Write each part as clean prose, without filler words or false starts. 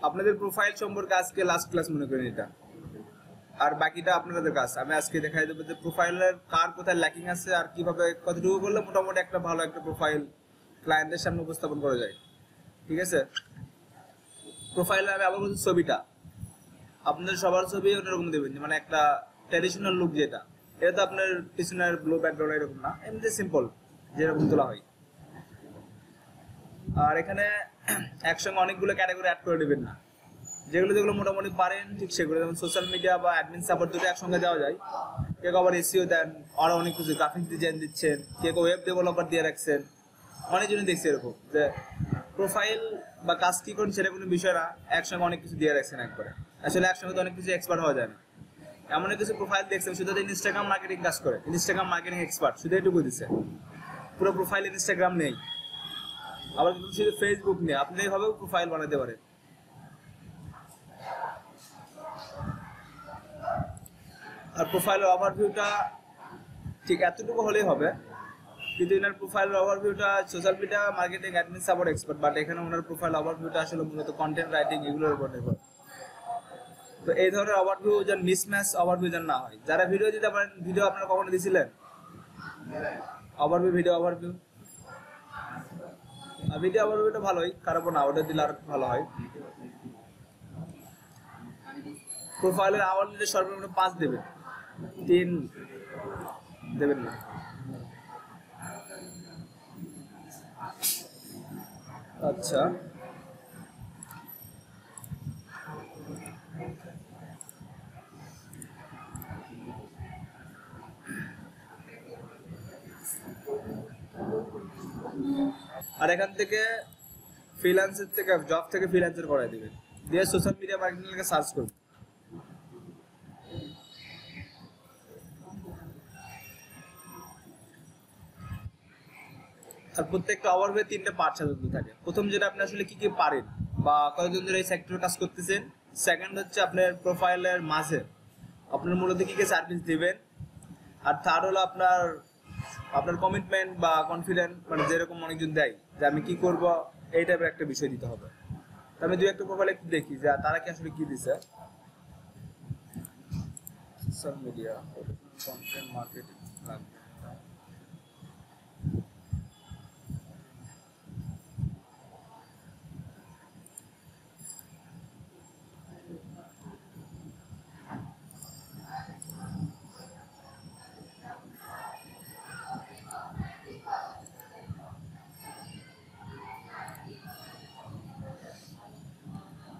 আপনাদের প্রোফাইল সম্পর্কে আজকে লাস্ট ক্লাস মনে করেন এটা, আর বাকিটা আপনাদের কাজ। আমি আজকে দেখাই দেবো যে প্রোফাইলের কার কোথায় ল্যাকিং আছে আর কিভাবে কতটুকু করলে মোটামুটি একটা ভালো একটা প্রোফাইল ক্লায়েন্টের সামনে উপস্থাপন করা যায়। ঠিক আছে, প্রোফাইলে আমি আবার বলছি ছবিটা আপনাদের সবার ছবি অন্যরকম দেবেন, মানে একটা ট্র্যাডিশনাল লুক যেটা, এটা তো আপনার পিছনের ব্লু ব্যাকগ্রাউন্ড এরকম না, এমনি সিম্পল যেরকম তোলা হয়। আর এখানে একসঙ্গে অনেকগুলো ক্যাটাগরি অ্যাড করে নেবেন না, যেগুলো মোটামুটি পারেন ঠিক সেগুলো, যেমন সোশ্যাল মিডিয়া বা অ্যাডমিন সাপোর্ট দুটো একসঙ্গে দেওয়া যায়। কেউ আবার এসিও দেন, আরও অনেক কিছু গ্রাফিক্স ডিজাইন দিচ্ছেন, কেউ ওয়েব ডেভেলপার দিয়ে রাখছেন, অনেকজনই দেখছি এরকম যে প্রোফাইল বা কাজ কী করেন সেটা কোনো বিষয় না, একসঙ্গে অনেক কিছু দিয়ে রাখছেন একবারে। আসলে একসঙ্গে তো অনেক কিছু এক্সপার্ট হওয়া যায় না। এমন কিছু প্রোফাইল দেখছেন শুধু ইনস্টাগ্রাম মার্কেটিং কাজ করে, ইনস্টাগ্রাম মার্কেটিং এক্সপার্ট, শুধু এটুকু দিচ্ছে, পুরো প্রোফাইল ইনস্টাগ্রাম নেই। আবার কিন্তু শুধু ফেসবুক নেই, আপনি এইভাবেও প্রোফাইল বানাতে পারেন। আর প্রোফাইলের ওভারভিউটা ঠিক এতটুকু হলেই হবে, কিন্তু এনার প্রোফাইলের ওভারভিউটা social media marketing admin support expert, but এখানে ওনার প্রোফাইল ওভারভিউটা আসলে মূলত কন্টেন্ট রাইটিং এগুলোর উপর নির্ভর। তো এই ধরনের ওভারভিউ যেন মিসম্যাচ ওভারভিউ যেন না হয়। যারা ভিডিও দিতে পারেন, ভিডিও আপনারা কখনো দিয়েছিলেন ওভারভিউ, ভিডিও ওভারভিউ, ভিডিও ওভারভিউটা ভালোই, খারাপ না, ওটা দিলে আর ভালো হয়। প্রোফাইলের আওয়ারলি সর্বনিম্ন 5 দেবেন, 3 দেবেন না। আচ্ছা, আর এখান থেকে ফ্রিল্যান্সের থেকে জব থেকে ফ্রিল্যান্সার করাই দিবেন, দিয়ে সোশ্যাল মিডিয়া মার্কেটিং লিখে সার্চ করুন। আর প্রত্যেকটা ওভারভিউ 3টে পার্ট সাজানো থাকে। প্রথম যেটা আপনি আসলে কি কি পারেন বা কতদিন ধরে এই সেক্টরে কাজ করতেছেন, সেকেন্ড হচ্ছে আপনার প্রোফাইলের মাঝে আপনার মূলত কি কি সার্ভিস দিবেন, আর থার্ড হলো আপনার কমিটমেন্ট বা কনফিডেন্ট, মানে যেরকম অনেকজন দেয় যে আমি কি করব, এই টাইপের একটা বিষয় দিতে হবে। আমি দুই একটা প্রোফাইল একটু দেখি যে তারা কি আসলে কি দিছে। সোশ্যাল মিডিয়া কন্টেন্ট মার্কেটিং লাগবে,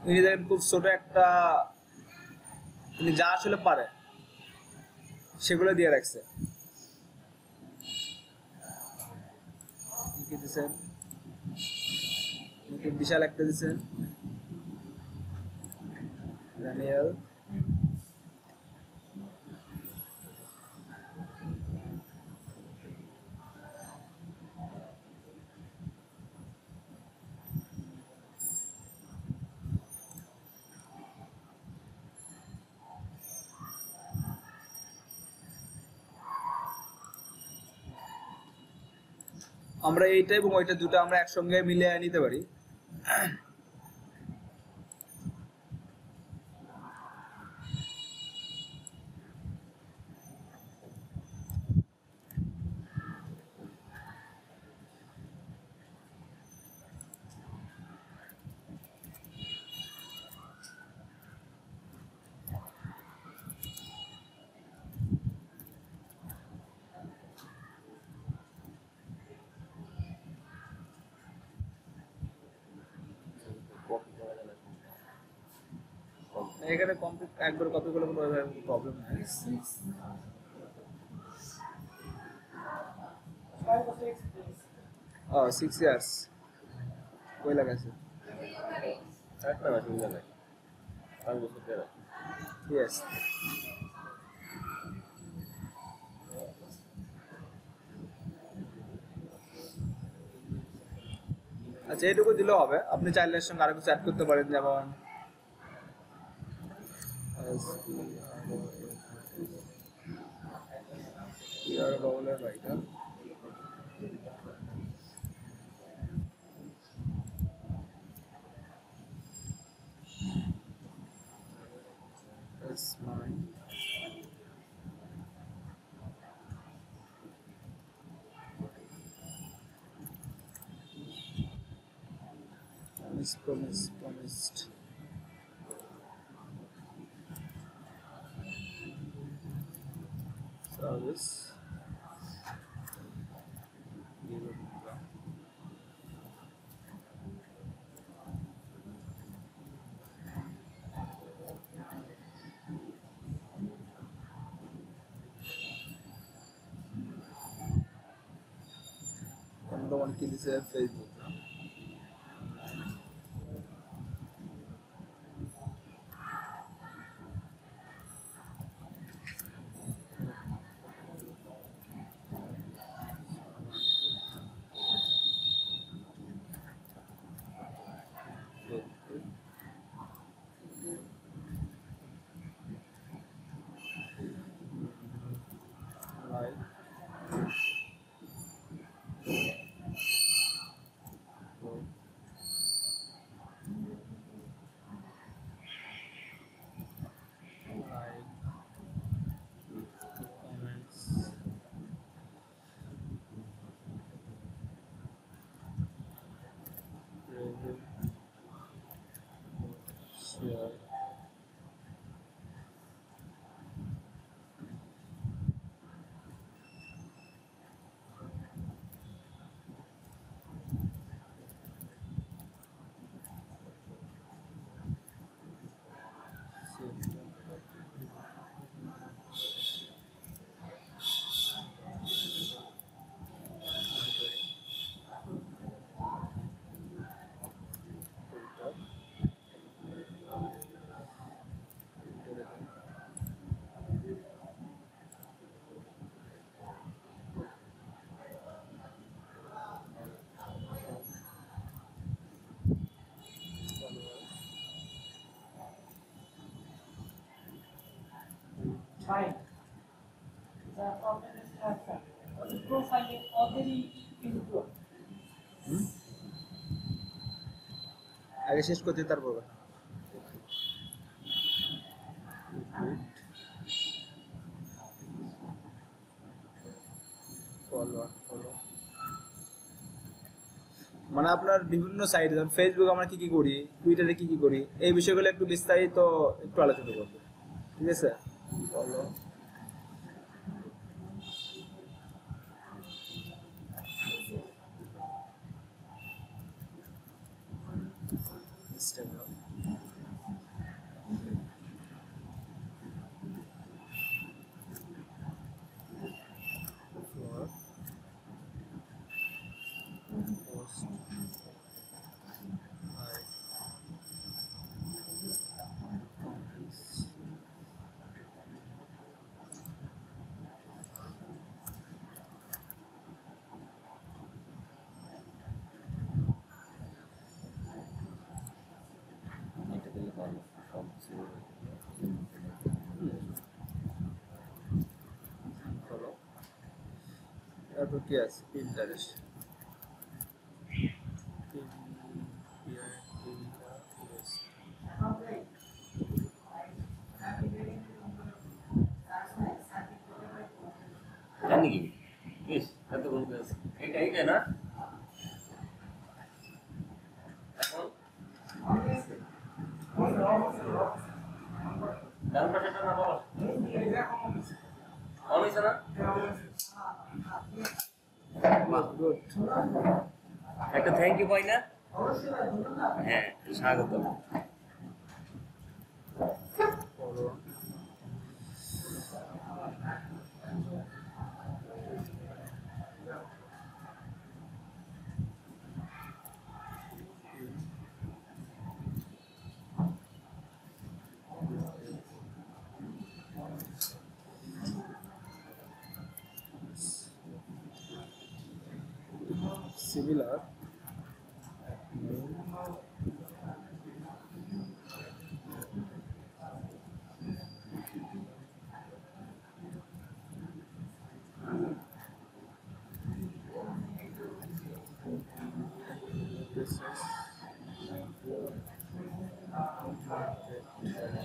উনি দেখেন খুব ছোট একটা, উনি যা আসলে পারে সেগুলো দিয়ে রাখছে। কি দিচ্ছেন, বিশাল একটা দিচ্ছেন ড্যানিয়েল, আমরা এইটা এবং ওইটা দুটো আমরা একসঙ্গে মিলিয়ে নিতে পারি। এখানে কমপ্লিট একবার কপি করলে কোনো প্রবলেম নাই। ও 6 ইয়ার্স কই লাগাছে একটা না শুনলে নাই 5 বছর ধরে। ইয়েস, আচ্ছা এইটুকু দিলেও হবে। আপনি চাইলে এর সঙ্গে আরো কিছু অ্যাড করতে পারেন, যেমন promised. Service. The one key is Facebook. Right. Comments. Review. Share. Right. The problem is that the profile is already improved. আগে শেষ করতে তারপর ফলো মানে আপনার বিভিন্ন সাইট যেমন ফেসবুক আমরা কি কি করি, টুইটারে কি কি করি, এই বিষয়গুলো একটু বিস্তারিত একটু আলোচনা করবো, ঠিক আছে? ফলো ইনস্টাগ্রাম, পোস্ট, ফলো, তারপর কি আছে? ইন্টারেস্ট, জানি কি বেশ এত কোন কাজ এটা না এখন ডান পাশেটা না বাবা অনিস না গুড। একটা থ্যাংক ইউ পাই না হ্যাঁ স্বাগত follow similar this is data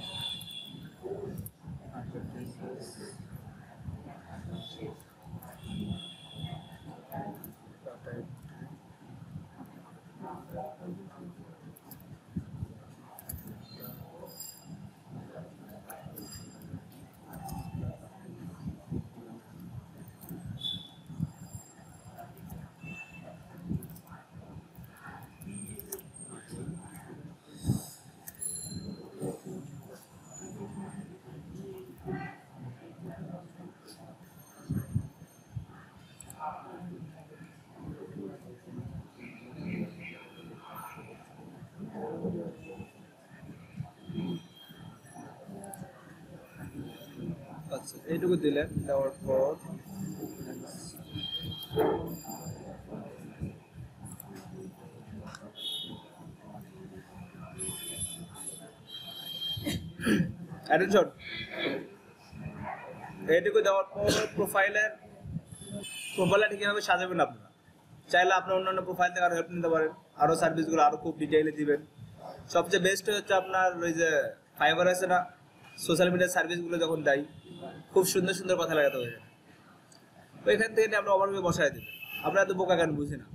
আচ্ছা এইটুকু দিলেন, দেওয়ার পর অ্যাটেনশন, এইটুকু দেওয়ার পর প্রোফাইলের প্রোফাইলটা কীভাবে সাজাবেন আপনারা চাইলে আপনার অন্যান্য প্রোফাইল থেকে আরো হেল্প নিতে পারেন, আরো সার্ভিসগুলো আরো খুব ডিটেইলে দিবেন। সবচেয়ে বেস্ট হচ্ছে আপনার ওই যে ফাইবার আছে না, সোশ্যাল মিডিয়ার সার্ভিসগুলো যখন দেয় খুব সুন্দর সুন্দর কথা লাগাতে হয়ে যায়, ওইখান থেকে আমরা ওভারভিউ বসায় দেবেন। আমরা এত বোকা গান বুঝি না,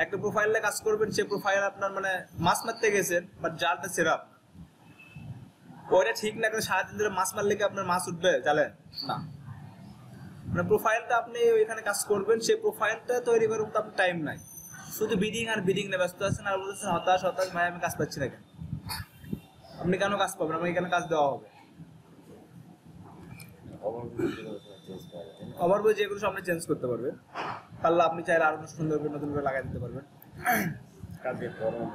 একটা প্রোফাইলে কাজ করবেন, সে প্রোফাইল আপনার মানে মাছ মারতে গেছেন বাট জালটা সেরা, ওইটা ঠিক না করে সারাদিন ধরে মাছ মারলে কি আপনার মাছ উঠবে জালে না। মানে প্রোফাইলটা আপনি ওইখানে কাজ করবেন, সেই প্রোফাইলটা তৈরি করার মতো আপনার টাইম নাই, শুধু বিডিং আর বিডিং নিয়ে ব্যস্ত আছেন আর বলতেছেন হতাশ হতাশ ভাই আমি কাজ পাচ্ছি না কেন। আপনি কেন কাজ পাবেন, আমাকে কেন কাজ দেওয়া হবে? ওভারভিউ যেগুলো সব আপনি চেঞ্জ করতে পারবেন, তাহলে আপনি চাইলে আরো সুন্দর করে নতুন করে লাগাই দিতে পারবেন।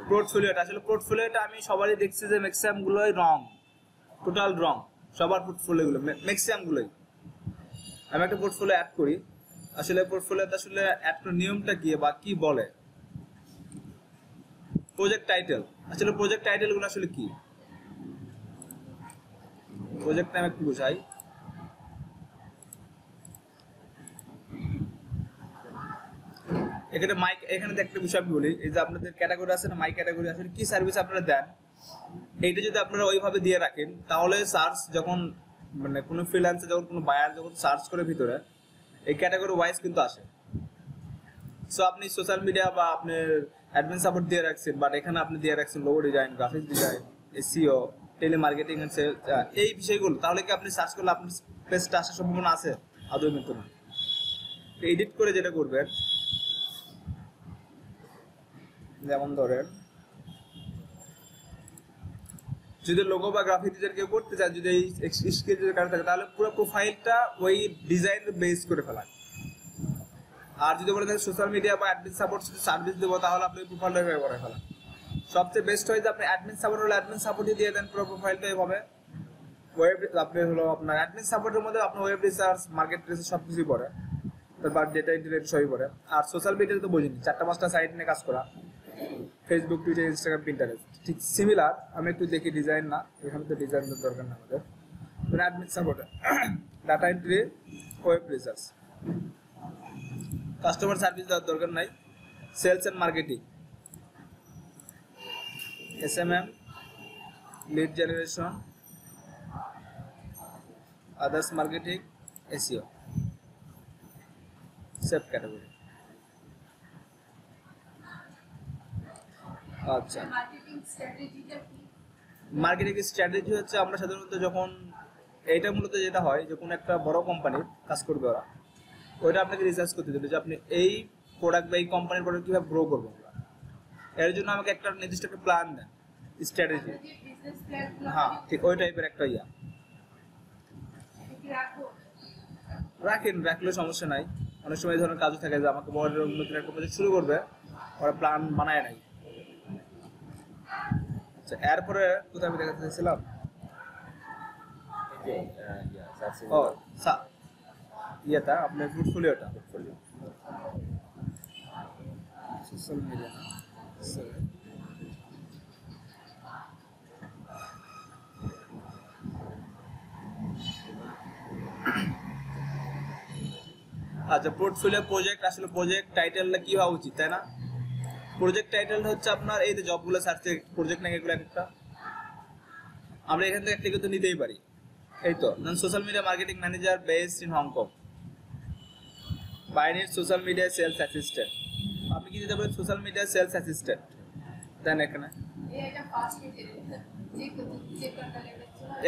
পোর্টফোলিওটা আসলে পোর্টফোলিওটা আমি সবারই দেখছি যে ম্যাক্সিমাম গুলোই রং, টোটাল রং সবার পোর্টফোলিও গুলো ম্যাক্সিমাম গুলোই। আমি একটা পোর্টফোলিও অ্যাড করি, আসলে পোর্টফোলিওতে আসলে অ্যাড করার নিয়মটা কি বা কি বলে, প্রজেক্ট টাইটেল। আসলে প্রজেক্ট টাইটেল গুলো আসলে কি, প্রজেক্ট নাম একটু বুঝাই। এখানে মাইক, এখানে একটা বিষয় আমি বলি, এই যে আপনাদের ক্যাটাগরি আছে না মাই ক্যাটাগরি, আসলে কি সার্ভিস আপনারা দেন এইটা যদি আপনারা ওইভাবে দিয়ে রাখেন তাহলে সার্চ যখন মানে কোনো ফ্রিল্যান্সে যখন কোনো বায়ার যখন সার্চ করে ভিতরে এই ক্যাটাগরি ওয়াইজ কিন্তু আসে। সো আপনি সোশ্যাল মিডিয়া বা আপনার অ্যাডমিন সাপোর্ট দিয়ে রাখছেন, বাট এখানে আপনি দিয়ে রাখছেন logo design, graphics design, SEO, telemarketing and sales, এই বিষয়গুলো, তাহলে কি আপনি সার্চ করলে আপনার পেজটা আসার সম্ভাবনা আছে? আদৌ কিন্তু না। এডিট করে যেটা করবেন, যেমন ধরেন যদি লোগো বা গ্রাফিক ডিজাইন কেউ করতে চায়, যদি এই স্কিল যদি কারো থাকে তাহলে পুরো প্রোফাইলটা ওই ডিজাইন বেস করে ফেলায়। আর যদি বলে থাকেন সোশ্যাল মিডিয়া বা অ্যাডমিন সাপোর্ট সার্ভিস দেবো তাহলে আপনি প্রোফাইলটা করে ফেলান। সবচেয়ে বেস্ট হয় যে আপনি অ্যাডমিন সাপোর্ট হলে অ্যাডমিন সাপোর্টই দিয়ে দেন পুরো প্রোফাইলটা এভাবে। ওয়েব আপনি হলো আপনার অ্যাডমিন সাপোর্টের মধ্যে আপনার ওয়েব রিসার্চ, মার্কেট রিসার্চ সব কিছুই পড়ে, তারপর ডেটা ইন্টারনেট সবই পড়ে। আর সোশ্যাল মিডিয়াতে তো বুঝিনি 4-5টা সাইট নিয়ে কাজ করা, ফেসবুক, টুইটার, ইনস্টাগ্রাম, পিন্টারেস্ট, ঠিক সিমিলার। আমি একটু দেখি ডিজাইন না, এখানে তো ডিজাইনের দরকার না আমাদের। Admin support, data entry, web research, customer service দেওয়ার দরকার নাই, sales and marketing, SMM, lead generation, others marketing, SEO, save category. আচ্ছা, মার্কেটিং স্ট্র্যাটেজি হচ্ছে আমরা সাধারণত যখন এইটা মূলত যেটা হয় যে কোনো একটা বড় কোম্পানির কাজ করবে ওরা, ওইটা আপনাকে রিসার্চ করতে দেবে যে আপনি এই প্রোডাক্ট বা এই কোম্পানির প্রোডাক্ট কীভাবে গ্রো করবো আমরা, এর জন্য আমাকে একটা নির্দিষ্ট একটা প্ল্যান দেন, স্ট্র্যাটেজি। হ্যাঁ ঠিক ওই টাইপের একটা ইয়া রাখেন, রাখলে সমস্যা নাই। অনেক সময় এই ধরনের কাজও থাকে যে আমাকে বড় নতুন একটা প্রজেক্ট শুরু করবে, ওরা প্ল্যান বানায় নাই। আচ্ছা এরপরে কোথায় আমি দেখাতে চাইছিলাম, ও ইয়েটা আপনার পোর্টফোলিওটা, সোশ্যাল মিডিয়া। আচ্ছা পোর্টফোলিও প্রজেক্ট, আসলে প্রজেক্ট টাইটেলটা কি হওয়া উচিত তাই না? প্রজেক্ট টাইটেলটা হচ্ছে আপনার এই যে জবগুলো সার্চে প্রজেক্ট নাকি এগুলো একটা আমরা এখান থেকে একটা কিন্তু নিতেই পারি। এই তো social media marketing manager based in Hong, বাইনিট সোশ্যাল মিডিয়া সেলস অ্যাসিস্ট্যান্ট, আপনি কি দিতে পারেন সোশ্যাল মিডিয়া সেলস অ্যাসিস্ট্যান্ট দেন এখানে।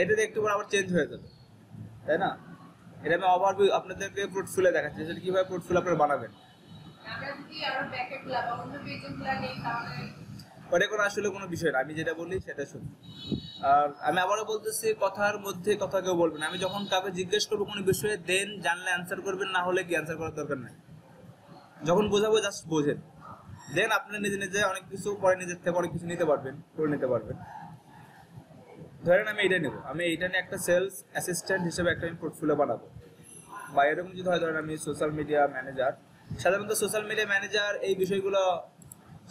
এটা একটু পর আবার চেঞ্জ হয়ে যাবে তাই না? এটা আমি ওভারভিউ আপনাদেরকে পোর্টফোলিও দেখাচ্ছি যে কিভাবে পোর্টফোলিও আপনারা বানাবেন। ওটা কোনো আসলে কোনো বিষয় না, আমি যেটা বলি সেটা শুনুন। আর আমি আবারও বলতেছি কথার মধ্যে কথা কেউ বলবেন, আমি যখন কাউকে জিজ্ঞেস করবো কোনো বিষয়ে দেন জানলে অ্যান্সার করবেন, না হলে কি অ্যান্সার করার দরকার নাই। যখন বোঝাবো জাস্ট বোঝেন, দেন আপনি নিজে নিজে অনেক কিছু পরে নিজের থেকে অনেক কিছু নিতে পারবেন, করে নিতে পারবেন। ধরেন আমি এইটা নেব, আমি এইটা নিয়ে একটা সেলস অ্যাসিস্ট্যান্ট হিসেবে একটা আমি পোর্টফোলিও বানাবো, বা এরকম যদি হয় ধরেন আমি সোশ্যাল মিডিয়া ম্যানেজার। সাধারণত সোশ্যাল মিডিয়া ম্যানেজার এই বিষয়গুলো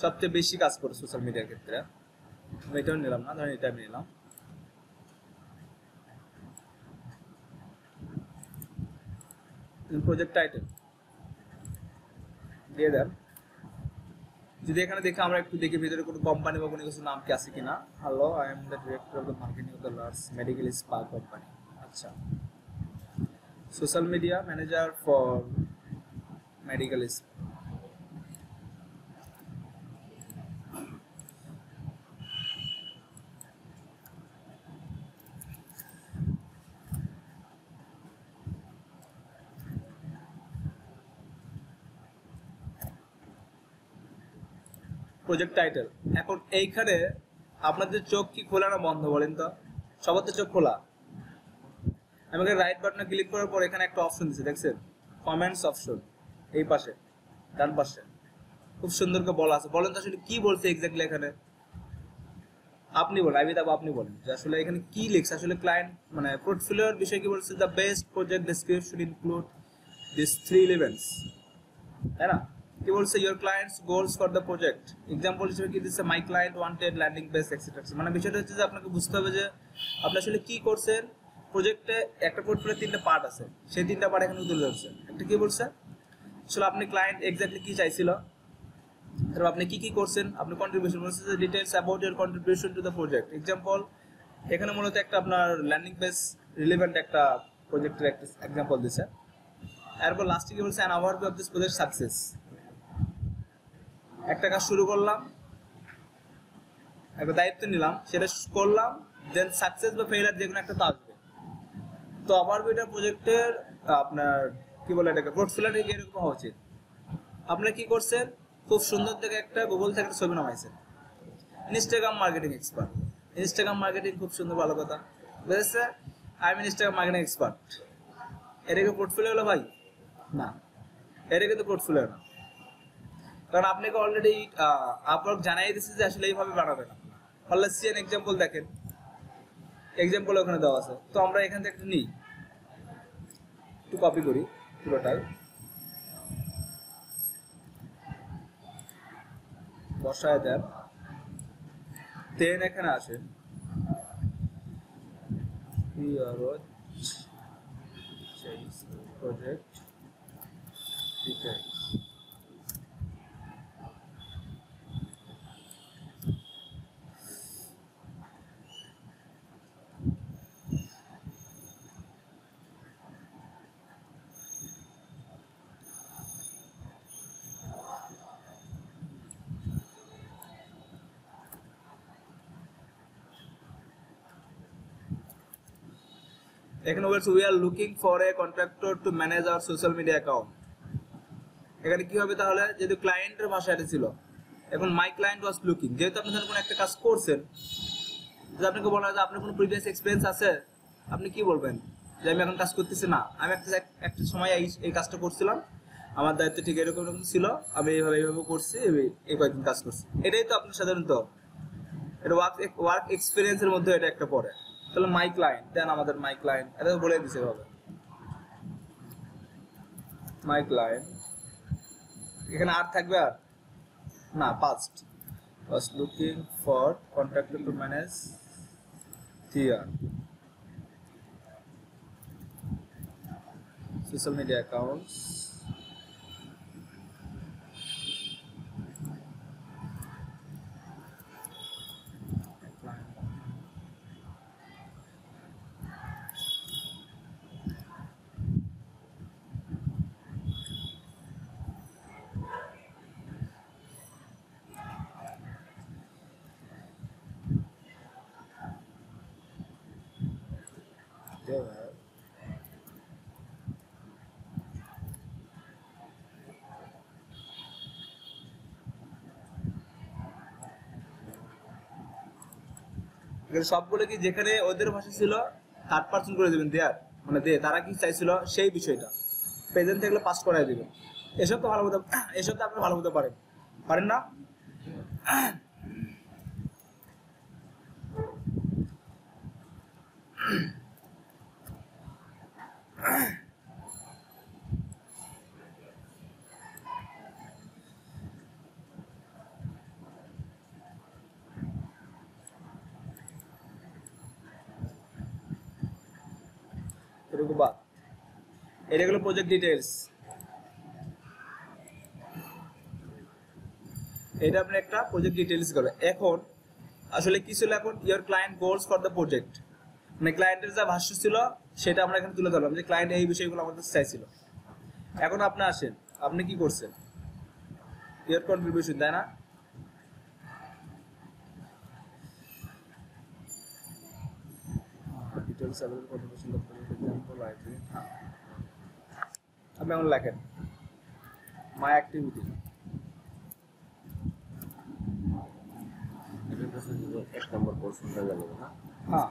সবচেয়ে বেশি কাজ করে সোশ্যাল মিডিয়ার ক্ষেত্রে। আমি এটাও নিলাম না, ধরেন এটা আমি নিলাম। প্রজেক্ট টাইটেল দিয়ে দেন। যদি এখানে দেখে আমরা একটু দেখি ভিতরে কোনো কোম্পানি বা কোনো কিছু নাম কি আছে কিনা। Hello, I am the director of the marketing of the large medical spa company. আচ্ছা, social media manager for medical spa. Project title. এখন এইখানে আপনাদের চোখ কি খোলা না বন্ধ বলেন তো? সবার তো চোখ খোলা। আমি এখানে রাইট বাটনে ক্লিক করার পর এখানে একটা অপশন দিচ্ছে, দেখছেন? কমেন্টস অপশন, এই পাশে ডান পাশে খুব সুন্দর করে বলা আছে। বলেন তো আসলে কি বলছে এক্স্যাক্টলি এখানে? আপনি বলেন, আইবি তাবো আপনি বলেন যে আসলে এখানে কি লিখছে। আসলে ক্লায়েন্ট মানে পোর্টফোলিওর বিষয় কি বলছে? The best project description include this 3 elements, তাই না? কি বলছে? Your clients goals for the project. Example হিসেবে কি দিচ্ছে? মাই client wanted landing page etcetera. মানে বিষয়টা হচ্ছে যে আপনাকে বুঝতে হবে যে আপনি আসলে কি করছেন। প্রজেক্টে একটা পোর্টফোলিও 3টা পার্ট আছে, সেই 3টা পার্ট এখানে তুলে ধরছে। একটা কি বলছে আসলে আপনি ক্লায়েন্ট এক্স্যাক্টলি কি চাইছিল, তারপর আপনি কি কি করছেন, আপনি কন্ট্রিবিউশন বলছে যে details about your contribution to the project. Example এখানে মূলত একটা আপনার ল্যান্ডিং পেজ রিলেভেন্ট একটা প্রজেক্টের একটা এক্সাম্পল দিচ্ছে। এরপর লাস্টে কি বলছে? An overview of this project success. একটা কাজ শুরু করলাম, একটা দায়িত্ব নিলাম, সেটা করলাম, দেন সাকসেস বা ফেইলার যে কোনো একটা তো আসবে। তো ওভারভিউটা প্রজেক্টের আপনার কি বলে এটাকে পোর্টফোলিও থেকে এরকম হওয়া উচিত। আপনারা কি করছেন? খুব সুন্দর থেকে একটা গুগল থেকে একটা ছবি নামাইছেন, Instagram marketing expert. Instagram marketing খুব সুন্দর, ভালো কথা, বুঝেছে? I am Instagram marketing expert. এটা কি পোর্টফোলিও হলো ভাই? না, এটা কিন্তু পোর্টফোলিও না। কারণ আপনাকে অলরেডি আপওয়ার্ক জানাই দিচ্ছে যে আসলে এইভাবে বানাবেন। ফার্স্ট এক্সাম্পল দেখেন, এক্সাম্পল ওখানে দেওয়া আছে। তো আমরা এখান থেকে নিই, একটু কপি করি পুরোটাই, বসায় দেন, দেন এখানে আসেন প্রজেক্ট ডিটেইলস। এখানে বলছে we are looking for a contractor to manage hour social media account. এখানে কি হবে তাহলে? যেহেতু ক্লায়েন্টের ভাষা এটা ছিল, এখন মাই ক্লায়েন্ট ওয়াজ লুকিং। যেহেতু আপনি ধরেন কোনো একটা কাজ করছেন, যে আপনাকে বলা হয় যে আপনার কোনো প্রিভিয়াস এক্সপিরিয়েন্স আছে, আপনি কি বলবেন? যে আমি এখন কাজ করতেছি না, আমি একটা সময় এই কাজটা করছিলাম, আমার দায়িত্ব ঠিক এরকম এরকম ছিল, আমি এইভাবে করছি, এই কয়েকদিন কাজ করছি। এটাই তো আপনার সাধারণত এটা ওয়ার্ক এক্সপিরিয়েন্সের মধ্যে এটা একটা পড়ে। তাহলে মাই ক্লায়েন্ট, দেন আমাদের মাই ক্লায়েন্ট এটা বলে দিছে এভাবে, মাই ক্লায়েন্ট। এখানে আর থাকবে আর না, past was looking for contractor to manage their social media accounts. সবগুলো কি যেখানে ওদের ভাষা ছিল থার্ড পার্সন করে দেবেন, দেয়ার মানে তারা কি চাইছিল সেই বিষয়টা প্রেজেন্ট থাকলে পাস করাই দিবেন। এসব তো ভালো মতো, এসব তো আপনি ভালো মতো পারেন, পারেন না? এরকম বাদ, এটা হলো প্রজেক্ট ডিটেলস। এটা আপনার একটা প্রজেক্ট ডিটেলস গেল। এখন আসলে কি ছিল, এখন your client goals for the project, মানে ক্লায়েন্টের যা ভাষ্য ছিল সেটা আমরা এখানে তুলে ধরলাম যে ক্লায়েন্ট এই বিষয়গুলো আমাদের চাইছিল। এখন আপনি আসেন, আপনি কি করছেন, ইয়ার কন্ট্রিবিউশন, তাই না? Details available contribution example library, আপনি এখন লেখেন মাই অ্যাক্টিভিটি। এটার কাছে যদি 1 নম্বর পোর্শনটা যাবে না? হ্যাঁ,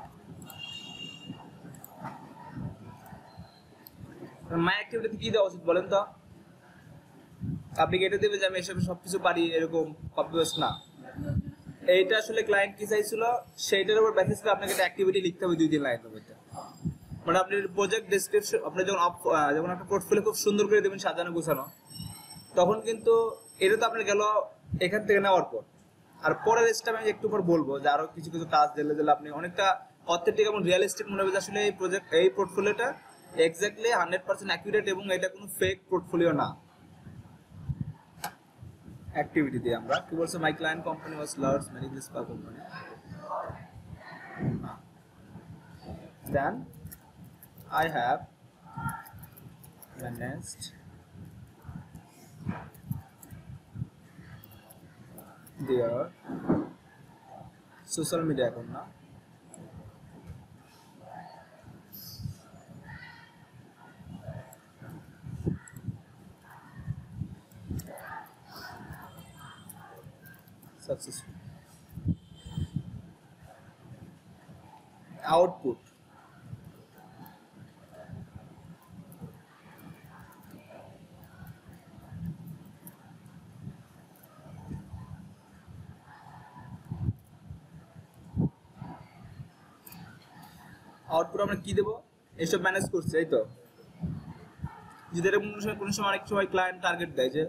মাই অ্যাক্টিভিটিতে কি দেওয়া উচিত বলেন তো? আপনি কি এটা দেবে যে আমি এসব সবকিছু পারি এরকম কপি পেস্ট না? এইটা আসলে ক্লায়েন্ট কি চাইছিল সেইটার উপর বেসিস করে আপনাকে একটা অ্যাক্টিভিটি লিখতে হবে 2-3 লাইনের মধ্যে। মানে আপনি প্রজেক্ট ডেসক্রিপশন, আপনি যখন একটা পোর্টফোলিও খুব সুন্দর করে দেবেন সাজানো গোছানো, তখন কিন্তু এটা তো আপনার গেল এখান থেকে নেওয়ার পর। আর পরের স্টেপে আমি একটু পর বলবো যে আরো কিছু কিছু কাজ দিলে দিলে আপনি অনেকটা অথেন্টিক এবং রিয়েলিস্টিক মনে হবে যে আসলে এই প্রজেক্ট, এই পোর্টফোলিওটা এক্স্যাক্টলি 100% অ্যাকুরেট এবং এটা কোনো ফেক পোর্টফোলিও না। অ্যাক্টিভিটি দিয়ে আমরা কি বলছে, my client company was large medical spa company, then I have managed their social media account না, successful output আউটপুট আমরা কি দেবো, এইসব ম্যানেজ করছে, এই তো। যদি এরকম কোনো সময় অনেক সময় ক্লায়েন্ট টার্গেট দেয় যে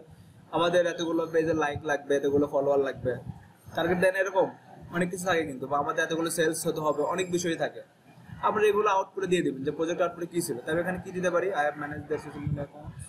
আমাদের এতগুলো পেজের লাইক লাগবে, এতগুলো ফলোয়ার লাগবে, টার্গেট দেন এরকম অনেক কিছু থাকে কিন্তু, বা আমাদের এতগুলো সেলস হতে হবে, অনেক বিষয় থাকে। আপনারা এগুলো আউটপুটে দিয়ে দেবেন যে প্রজেক্ট আউটপুটে কি ছিল। তবে এখানে কি দিতে পারি, I have manage the social media accounts,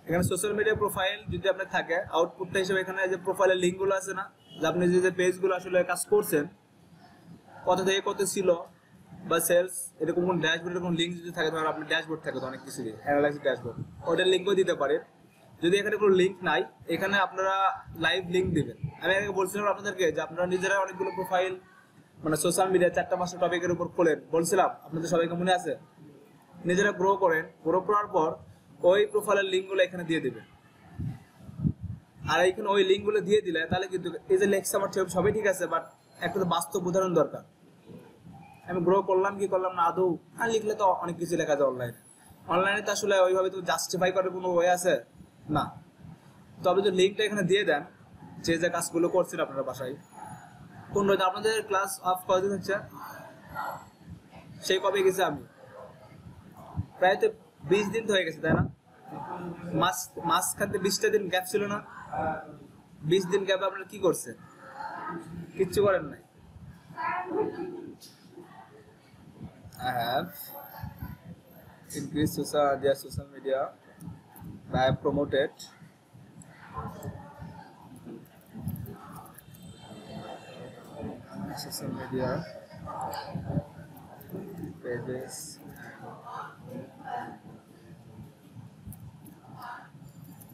এখানে সোশ্যাল মিডিয়া প্রোফাইল যদি আপনার থাকে, আউটপুটটা হিসেবে এখানে যে প্রোফাইলের লিঙ্কগুলো আছে না, যে আপনি যে পেজগুলো আসলে কাজ করছেন, কত থেকে কত ছিল, বা সেলস, এরকম কোন ড্যাশবোর্ডের কোন লিঙ্ক যদি থাকে, ধর আপনার ড্যাশবোর্ড থাকে তো অনেক কিছু দিয়ে, অ্যানালাইসিস ড্যাশবোর্ড, ওটার লিঙ্কও দিতে পারেন। যদি এখানে কোনো লিঙ্ক নাই, এখানে আপনারা লাইভ লিঙ্ক দিবেন। আমি আগে বলছিলাম আপনাদেরকে যে আপনারা নিজেরা অনেকগুলো প্রোফাইল, মানে সোশ্যাল মিডিয়া 4টা-5টা টপিকের উপর খোলেন, বলছিলাম আপনাদের সবাইকে মনে আছে? নিজেরা গ্রো করেন, গ্রো করার পর ওই প্রোফাইলের লিঙ্কগুলো এখানে দিয়ে দেবেন। আর এইখানে ওই লিঙ্কগুলো দিয়ে দিলে তাহলে কিন্তু এই যে লেখছে আমার সবই ঠিক আছে, বাট একটা তো বাস্তব উদাহরণ দরকার। আমি গ্রো করলাম কি করলাম না আদৌ, আর লিখলে তো অনেক কিছু লেখা যায় অনলাইনে। অনলাইনে তো আসলে ওইভাবে তো জাস্টিফাই করার কোনো ওয়ে আছে না। তবে যদি লিঙ্কটা এখানে দিয়ে দেন, যে যে কাজগুলো করছেন আপনারা বাসায়, কোন আপনাদের ক্লাস অফ কদিন হচ্ছে, সেই কবে গেছে আমি, প্রায় তো 20 দিন তো হয়ে গেছে, তাই না? মাঝখানে 20টা দিন গ্যাপ ছিল না? 20 দিন গ্যাপে আপনারা কি করছেন? কিচ্ছু করেন নাই। I have increased their social media. I have promoted social media pages,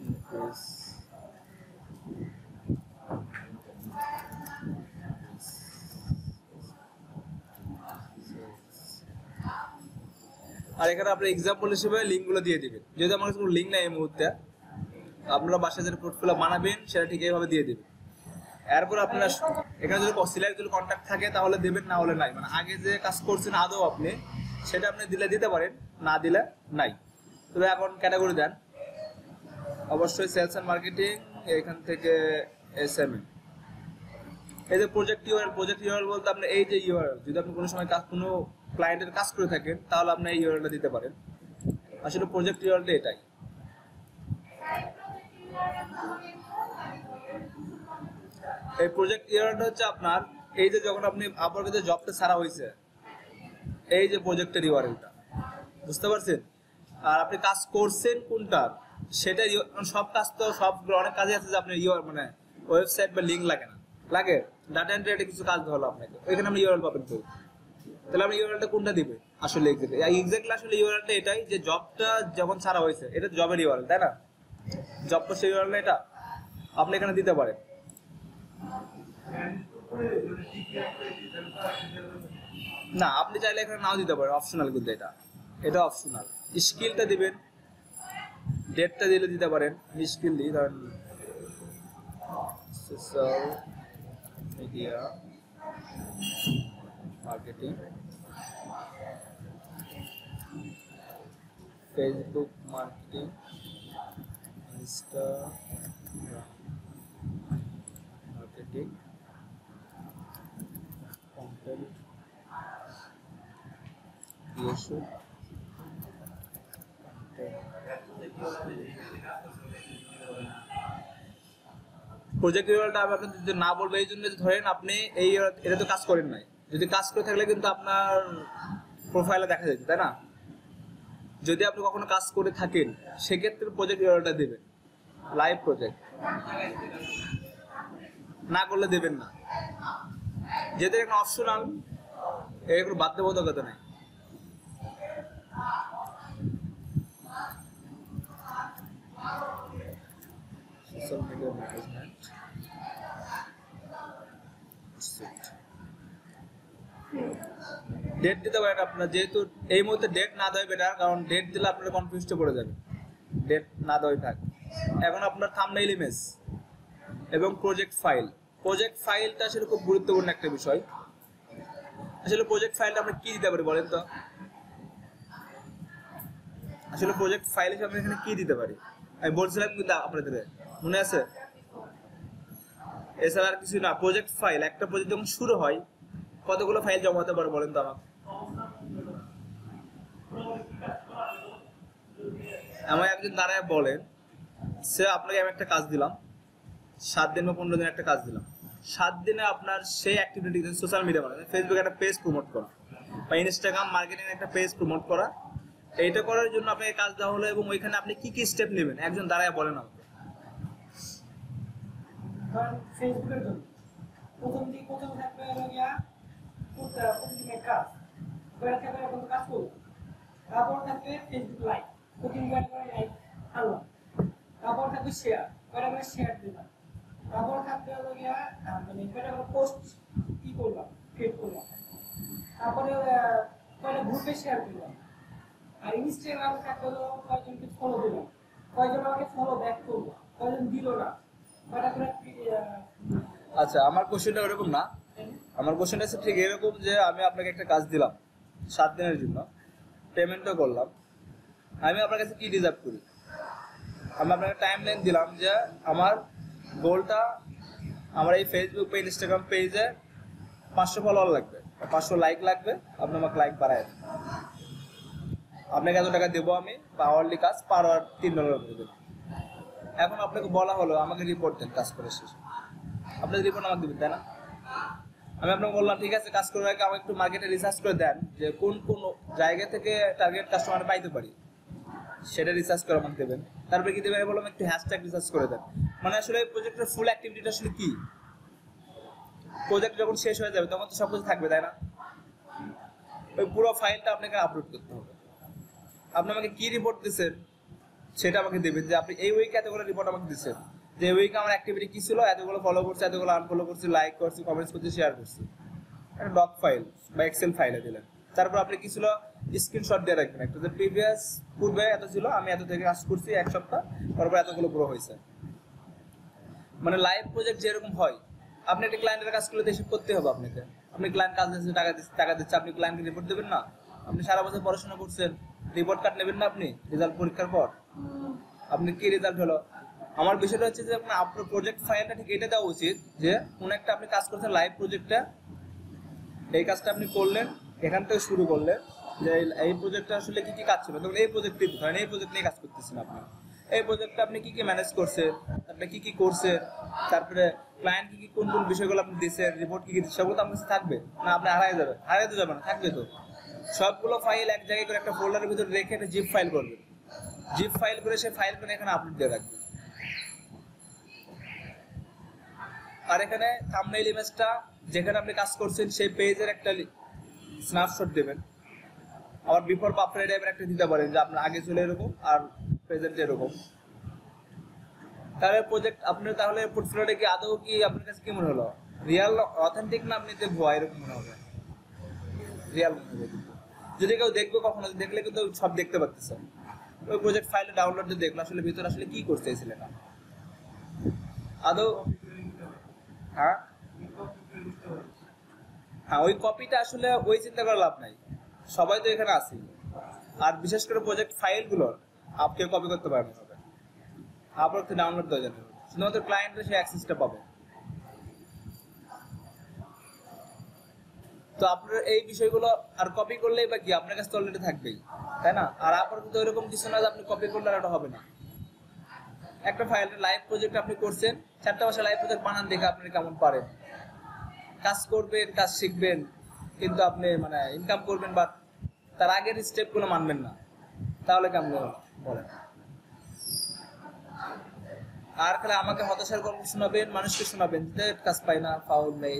increase আর এখানে আপনি এক্সাম্পল হিসেবে লিঙ্কগুলো দিয়ে দিবেন। যেহেতু আমার কাছে কোনো লিঙ্ক নাই এই মুহূর্তে, আপনারা বাসায় যে পোর্টফোলিও বানাবেন সেটা ঠিক এইভাবে দিয়ে দিবেন। এরপর আপনারা এখানে যদি সিলেক্ট যদি কন্ট্যাক্ট থাকে তাহলে দেবেন, না হলে নাই। মানে আগে যে কাজ করছেন আদৌ আপনি, সেটা আপনি দিলে দিতে পারেন, না দিলে নাই। তবে এখন ক্যাটাগরি দেন, অবশ্যই সেলস অ্যান্ড মার্কেটিং, এখান থেকে এসএমএ। এই যে প্রজেক্ট ইউআরএল বলতে আপনি এই যে ইউআরএল, যদি আপনি কোনো সময় কোনো ক্লায়েন্টের কাজ করে থাকেন তাহলে আপনি এই ইউআরএলটা দিতে পারেন। আসলে প্রজেক্ট ইউআরএলটা এটাই। এই প্রজেক্ট ইউআরএলটা হচ্ছে আপনার এই যে যখন আপনি আপনার যে জবটা ছাড়া হয়েছে, এই যে প্রজেক্টের ইউআরএলটা, বুঝতে পারছেন? আর আপনি কাজ করছেন কোনটা সেটা, সব কাজ তো সব অনেক কাজে আছে যে আপনার মানে ওয়েবসাইট বা লিঙ্ক লাগে না, লাগে ডাটা এন্ট্রি কিছু কাজ হলো আপনাকে, এখানে আপনি ইউআরএল পাবেন। তো তাহলে আপনি ইউআরএলটা কোনটা দিবেন? আসলে এক্স্যাক্টলি আসলে ইউআরএলটা এটাই যে জবটা যখন ছাড়া হয়েছে, এটা জবের ইউআরএল, তাই না? জবটা সেই ইউআরএল এটা আপনি এখানে দিতে পারেন। না, আপনি চাইলে এখানে নাও দিতে পারেন, অপশনাল, কিন্তু এটা অপশনাল। স্কিলটা দিবেন, ডেটটা দিলে দিতে পারেন। স্কিল দিই, ধরেন social media marketing, Facebook marketing, Instagram marketing, content creation, project ইউআরএলটা আমি আপনাদের যদি না বলবো এই জন্য, ধরেন আপনি এই এটা তো কাজ করেন নাই, যদি কাজ করে থাকলে কিন্তু আপনার প্রোফাইলে দেখা যেত, তাই না? যদি আপনি কখনো কাজ করে থাকেন সেক্ষেত্রে প্রজেক্ট ইউআরএলটা দেবেন, লাইভ প্রজেক্ট। না করলে দেবেন না, যেহেতু একটা অপশনাল, এর কোনো বাধ্যবাধকতা নেই। সোশ্যাল মিডিয়া ম্যানেজমেন্ট, ডেট দিতে পারেন আপনারা, যেহেতু এই মুহূর্তে ডেট না দেওয়া বেটার, কারণ ডেট দিলে আপনারা কনফিউজড পড়ে যাবেন। ডেট না দেওয়াই থাক। এখন আপনার থাম্বনেইল ইমেজ এবং প্রজেক্ট ফাইলটা আসলে খুব গুরুত্বপূর্ণ একটা বিষয়। আসলে প্রজেক্ট ফাইলটা আমরা কি দিতে পারি বলেন তো? আসলে প্রজেক্ট ফাইল হিসেবে আমরা এখানে কি দিতে পারি? আমি বলছিলাম কিন্তু আপনাদের মনে আছে, এছাড়া আর কিছু না। প্রজেক্ট ফাইল, একটা প্রজেক্ট যখন শুরু হয় কতগুলো ফাইল জমাতে পারে বলেন তো আমাকে? আমার একজন দাঁড়ায় বলেন, সে আপনাকে আমি একটা কাজ দিলাম, 7 দিন বা 15 দিন একটা কাজ দিলাম, 7 দিনে আপনার সেই অ্যাক্টিভিটি, সোশ্যাল মিডিয়া মানে ফেসবুকে একটা পেজ প্রমোট করা বা ইনস্টাগ্রাম মার্কেটিং একটা পেজ প্রমোট করা, এইটা করার জন্য আপনাকে কাজ দেওয়া হলো, এবং ওইখানে আপনি কি কি স্টেপ নেবেন একজন দাঁড়ায় বলেন আমাকে। ফেসবুকের জন্য প্রথম থাকবে হলো গিয়া প্রতিদিনের কাজ, কয়টা থাকবে এখন কাজ করবো। তারপর থাকবে ফেসবুক লাইভ, প্রতিদিন করে লাইভ আনলাম। তারপর থাকবে শেয়ার, কয়টা করে শেয়ার দিলাম। তারপর থাকবে হলো গিয়া মানে কয়টা করে পোস্ট কি করলাম, ক্রিয়েট করলাম। তারপরে কয়টা গ্রুপে শেয়ার করলাম। আর ইনস্টাগ্রামে থাকবে হলো কয়জনকে ফলো দিলাম, কয়জন আমাকে ফলো ব্যাক করবো, কয়জন দিল না, কয়টা করে। আচ্ছা, আমার কোশ্চেনটা ওরকম না। আমার কোশ্চেনটা হচ্ছে ঠিক এরকম যে আমি আপনাকে একটা কাজ দিলাম 7 দিনের জন্য, পেমেন্টও করলাম, আমি আপনার কাছে কি ডিজার্ভ করি? আমি আপনাকে টাইম লাইন দিলাম যে আমার গোলটা, আমার এই ফেসবুক বা ইনস্টাগ্রাম পেজে 500 ফলোয়ার লাগবে, 500 লাইক লাগবে, আপনি আমাকে লাইক বাড়ায় দেন। আপনাকে এত টাকা দেবো আমি, আওয়ারলি কাজ পার আওয়ার $3 করে দেবো। এখন আপনাকে বলা হলো আমাকে রিপোর্ট দেন কাজ করে শেষে, আপনি রিপোর্ট আমাকে দেবেন, তাই না? আমি আপনাকে বললাম ঠিক আছে, কাজ করার আগে আমাকে একটু মার্কেটে রিসার্চ করে দেন যে কোন কোন জায়গা থেকে টার্গেট কাস্টমার পাইতে পারি, সেটা রিসার্চ করে আমাকে দেবেন। তারপরে কি দেবেন বললাম, একটু হ্যাশট্যাগ রিসার্চ করে দেন। মানে আসলে প্রজেক্টের ফুল অ্যাক্টিভিটিটা আসলে কি, প্রজেক্ট যখন শেষ হয়ে যাবে তখন তো সব কিছু থাকবে, তাই না? ওই পুরো ফাইলটা আপনাকে আপলোড করতে হবে। আপনি আমাকে কি রিপোর্ট দিচ্ছেন সেটা আমাকে দেবেন, যে আপনি এই উইকে এতগুলো রিপোর্ট আমাকে দিচ্ছেন, যে এই উইকে আমার অ্যাক্টিভিটি কি ছিল, এতগুলো ফলো করছি, এতগুলো আনফলো করছি, লাইক করছি, কমেন্টস করছি, শেয়ার করছি। একটা ডক ফাইল বা এক্সেল ফাইলে দিলেন। তারপর আপনি কি ছিল স্ক্রিনশট দিয়ে রাখবেন একটা, যে প্রিভিয়াস পূর্বে এত ছিল, আমি এত থেকে কাজ করছি এক সপ্তাহ, তারপর এতগুলো গ্রো হয়েছে। মানে লাইভ প্রজেক্ট যেরকম হয়, আপনি একটা ক্লায়েন্টের কাজ করলে হিসাব করতে হবে আপনাকে। আপনি ক্লায়েন্ট কাজ দিচ্ছে, টাকা দিচ্ছে, আপনি ক্লায়েন্টকে রিপোর্ট দেবেন না? আপনি সারা বছর পড়াশোনা করছেন, রিপোর্ট কার্ড নেবেন না আপনি রেজাল্ট পরীক্ষার পর? আপনি কি রেজাল্ট হলো? আমার বিষয়টা হচ্ছে যে আপনার প্রজেক্ট ফাইলটা ঠিক এটা দেওয়া উচিত যে কোনো একটা আপনি কাজ করছেন লাইভ প্রজেক্টটা, এই কাজটা আপনি করলেন, এখান থেকে শুরু করলেন যে এই প্রজেক্টটা আসলে কি কি কাজ ছিল, তখন এই প্রজেক্টে ধরেন এই প্রজেক্ট নিয়ে কাজ করতেছেন আপনি, এই প্রজেক্টটা আপনি কি কি ম্যানেজ করছেন, আপনি কি কি করছেন, তারপরে ক্লায়েন্ট কি কি কোন কোন বিষয়গুলো আপনি দিচ্ছেন, রিপোর্ট কি কি দিচ্ছেন, সেগুলো তো আপনার কাছে থাকবে না? আপনি হারাইতে যাবে না, থাকবে তো। সবগুলো ফাইল এক জায়গায় করে একটা ফোল্ডারের ভিতরে রেখে একটা জিপ ফাইল করবেন, জিপ ফাইল করে সেই ফাইল করে এখানে আপলোড দিয়ে রাখবেন। আর এখানে থাম্বনেইল ইমেজটা যেখানে আপনি কাজ করছেন সেই পেজের একটা স্ন্যাপশট দেবেন। আবার বিফোর আফটার টাইপের একটা দিতে পারেন যে আপনার আগে ছিল এরকম আর প্রেজেন্ট এরকম। তাহলে প্রজেক্ট আপনার, তাহলে পোর্টফোলিওটা কি আদৌ কি আপনার কাছে কি মনে হলো, রিয়েল অথেন্টিক না আপনি ভুয়া এরকম মনে হবে? রিয়েল মনে হবে। যদি কেউ দেখবে কখনো, দেখলে কিন্তু সব দেখতে পাচ্ছেন। ওই প্রজেক্ট ফাইলে ডাউনলোড দিয়ে দেখলো আসলে ভিতরে আসলে কি করতে চাইছিলেন না আদৌ। হ্যাঁ হ্যাঁ, ওই কপিটা আসলে ওই চিন্তা করার লাভ নাই, সবাই তো এখানে আছে। আর বিশেষ করে প্রজেক্ট ফাইলগুলো আপনি কপি করতে পারবেন হবে, আপনার তো ডাউনলোড দেওয়া যাবে, শুধুমাত্র ক্লায়েন্টের সেই অ্যাক্সেসটা পাবে। তো আপনার এই বিষয়গুলো আর কপি করলেই বা কি, আপনার কাছে তো অলরেডি থাকবেই, তাই না? আর আপনার কিন্তু এরকম কিছু না যে আপনি কপি করলে আর এটা হবে না। একটা ফাইল লাইভ প্রজেক্ট আপনি করছেন, 4টা ভাষা লাইভ প্রজেক্ট বানান দেখে আপনি কেমন পারেন, কাজ করবেন, কাজ শিখবেন, কিন্তু আপনি মানে ইনকাম করবেন বা তার আগের স্টেপগুলো মানবেন না, তাহলে কেমন বলেন? আর খালি আমাকে হতাশার গল্প শোনাবেন, মানুষকে শোনাবেন যে কাজ পাই না, ফাউল নেই,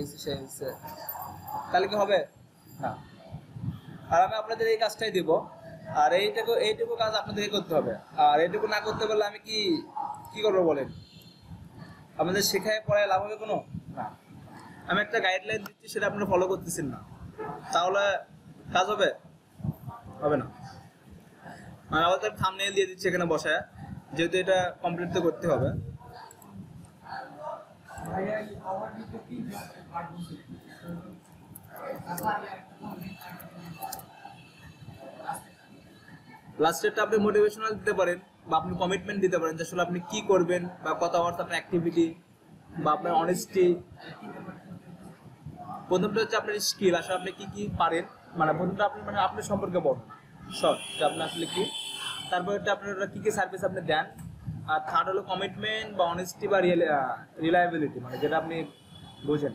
তাহলে কি হবে? না। আর আমি আপনাদের এই কাজটাই দিব, আর এইটুকু কাজ আপনাদেরকে করতে হবে। আর এইটুকু না করতে পারলে আমি কি করবো বলেন? আমাদের শেখায় পড়ায় লাভ হবে কোনো? না। আমি একটা গাইডলাইন দিচ্ছি, সেটা আপনারা ফলো করতেছেন না, তাহলে কাজ হবে? হবে না। মানে আমাদের থাম্বনেইল দিয়ে দিচ্ছি এখানে বসায়, যেহেতু এটা কমপ্লিট তো করতে হবে। লাস্টেরটা আপনি মোটিভেশনাল দিতে পারেন বা আপনি কমিটমেন্ট দিতে পারেন যে আসলে আপনি কি করবেন, বা কত আওয়ার্স আপনার অ্যাক্টিভিটি বা আপনার অনেস্টি। প্রথমটা হচ্ছে আপনার স্কিল, আসলে আপনি কি কি পারেন, মানে প্রথমটা আপনি মানে আপনার সম্পর্কে বলুন শর্ট, যে আপনি আসলে কি। তারপর হচ্ছে আপনারা কি কি সার্ভিস আপনি দেন। আর থার্ড হলো কমিটমেন্ট বা অনেস্টি বা রিলায়েবিলিটি, মানে যেটা আপনি বোঝেন।